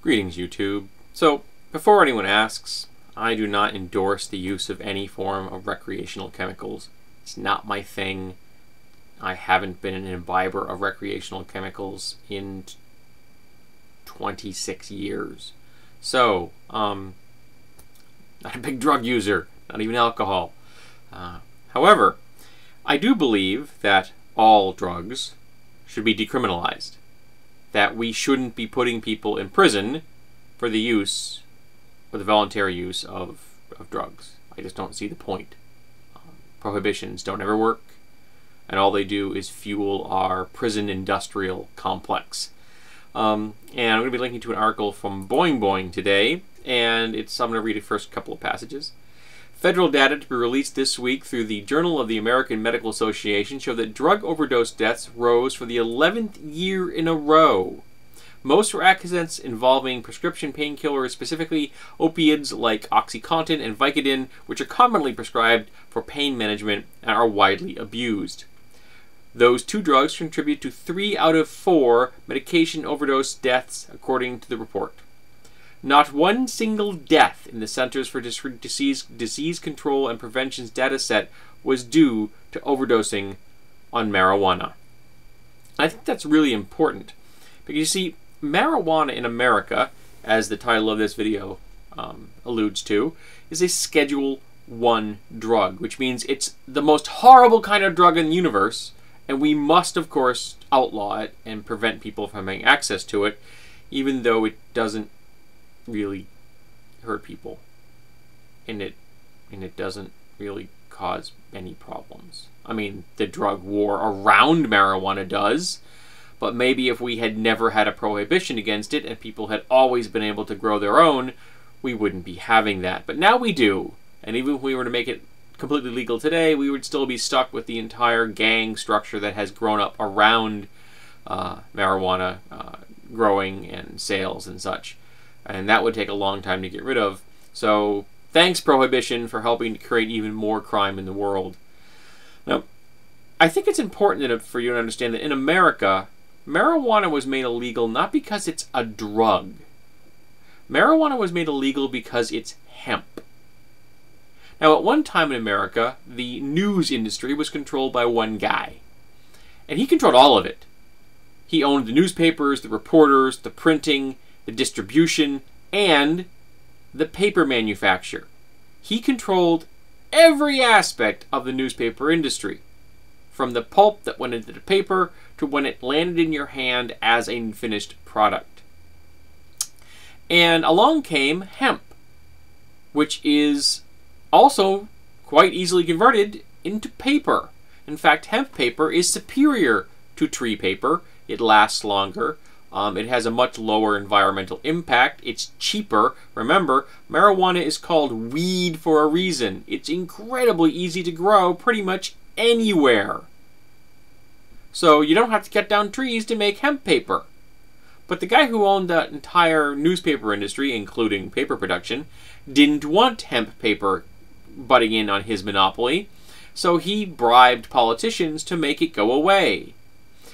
Greetings, YouTube. So, before anyone asks, I do not endorse the use of any form of recreational chemicals. It's not my thing. I haven't been an imbiber of recreational chemicals in 26 years. So, not a big drug user, not even alcohol. However, I do believe that all drugs should be decriminalized. That we shouldn't be putting people in prison for the use, or the voluntary use of drugs. I just don't see the point. Prohibitions don't ever work, and all they do is fuel our prison industrial complex. And I'm going to be linking to an article from Boing Boing today, and I'm going to read the first couple of passages. Federal data to be released this week through the Journal of the American Medical Association show that drug overdose deaths rose for the 11th year in a row. Most were accidents involving prescription painkillers, specifically opiates like OxyContin and Vicodin, which are commonly prescribed for pain management and are widely abused. Those two drugs contribute to 3 out of 4 medication overdose deaths, according to the report. Not one single death in the Centers for Disease Control and Prevention's dataset was due to overdosing on marijuana. I think that's really important, because you see, marijuana in America, as the title of this video alludes to, is a Schedule I drug, which means it's the most horrible kind of drug in the universe, and we must, of course, outlaw it and prevent people from having access to it, even though it doesn't really hurt people, and it doesn't really cause any problems. I mean, the drug war around marijuana does, but maybe if we had never had a prohibition against it and people had always been able to grow their own, we wouldn't be having that. But now we do, and even if we were to make it completely legal today, we would still be stuck with the entire gang structure that has grown up around marijuana growing and sales and such. And that would take a long time to get rid of. So, thanks, Prohibition, for helping to create even more crime in the world. Now, I think it's important for you to understand that in America, marijuana was made illegal not because it's a drug. Marijuana was made illegal because it's hemp. Now, at one time in America, the news industry was controlled by one guy. And he controlled all of it. He owned the newspapers, the reporters, the printing, the distribution, and the paper manufacture. He controlled every aspect of the newspaper industry, from the pulp that went into the paper to when it landed in your hand as a finished product. And along came hemp, which is also quite easily converted into paper. In fact, hemp paper is superior to tree paper. It lasts longer. It has a much lower environmental impact. It's cheaper. Remember, marijuana is called weed for a reason. It's incredibly easy to grow pretty much anywhere. So you don't have to cut down trees to make hemp paper. But the guy who owned the entire newspaper industry, including paper production, didn't want hemp paper butting in on his monopoly, so he bribed politicians to make it go away.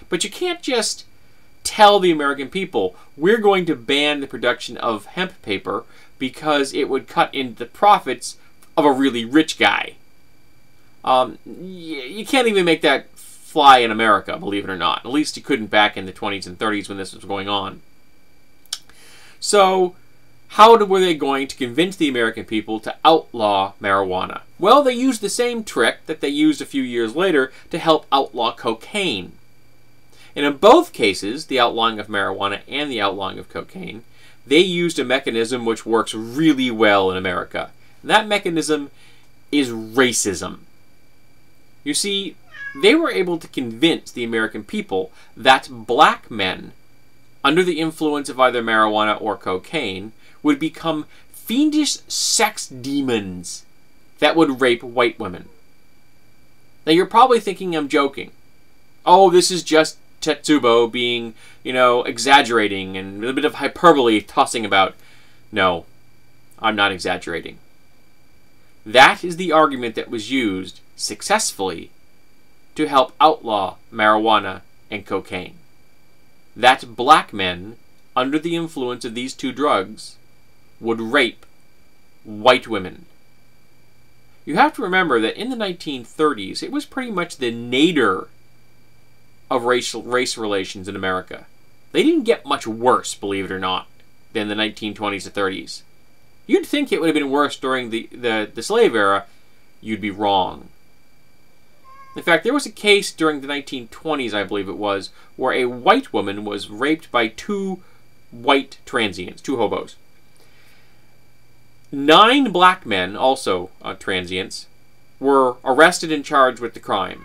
But you can't just tell the American people, we're going to ban the production of hemp paper because it would cut into the profits of a really rich guy. You can't even make that fly in America, believe it or not. At least you couldn't back in the 20s and 30s when this was going on. So, how were they going to convince the American people to outlaw marijuana? Well, they used the same trick that they used a few years later to help outlaw cocaine. And in both cases, the outlawing of marijuana and the outlawing of cocaine, they used a mechanism which works really well in America. And that mechanism is racism. You see, they were able to convince the American people that black men, under the influence of either marijuana or cocaine, would become fiendish sex demons that would rape white women. Now, you're probably thinking I'm joking. Oh, this is just Tetsubo being, exaggerating and a bit of hyperbole tossing about. No, I'm not exaggerating. That is the argument that was used successfully to help outlaw marijuana and cocaine. That black men under the influence of these two drugs, would rape white women. You have to remember that in the 1930s, it was pretty much the nadir of race relations in America. They didn't get much worse, believe it or not, than the 1920s to 30s. You'd think it would have been worse during the slave era. You'd be wrong. In fact, there was a case during the 1920s, I believe it was, where a white woman was raped by two white transients, two hobos. 9 black men, also transients, were arrested and charged with the crime.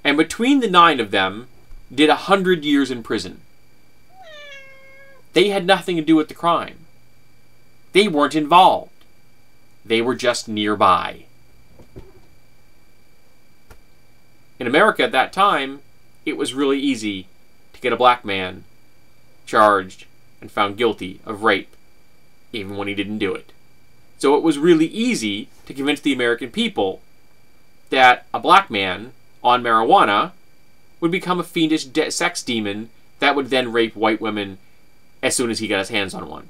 And between the 9 of them, did 100 years in prison. They had nothing to do with the crime. They weren't involved. They were just nearby. In America at that time, it was really easy to get a black man charged and found guilty of rape, even when he didn't do it. So it was really easy to convince the American people that a black man on marijuana would become a fiendish sex demon that would then rape white women as soon as he got his hands on one.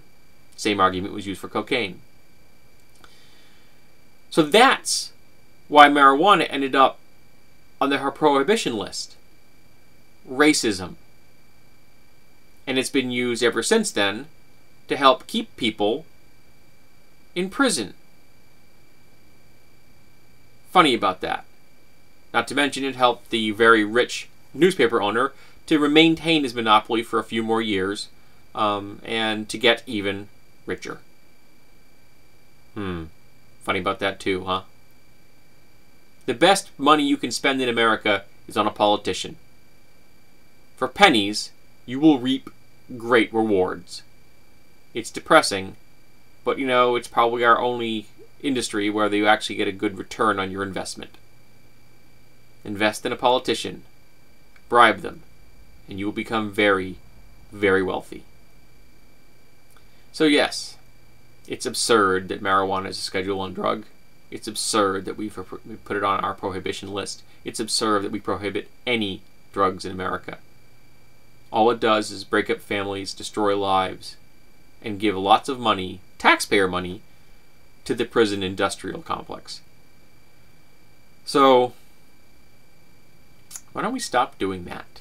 Same argument was used for cocaine. So that's why marijuana ended up on the prohibition list. Racism. And it's been used ever since then to help keep people in prison. Funny about that. Not to mention it helped the very rich newspaper owner to maintain his monopoly for a few more years and to get even richer. Funny about that too, huh? The best money you can spend in America is on a politician. For pennies, you will reap great rewards. It's depressing, but it's probably our only industry where you actually get a good return on your investment. Invest in a politician, bribe them, and you will become very, very wealthy. So yes, it's absurd that marijuana is a Schedule I drug. It's absurd that we put it on our prohibition list. It's absurd that we prohibit any drugs in America. All it does is break up families, destroy lives, and give lots of money, taxpayer money, to the prison industrial complex. So, why don't we stop doing that?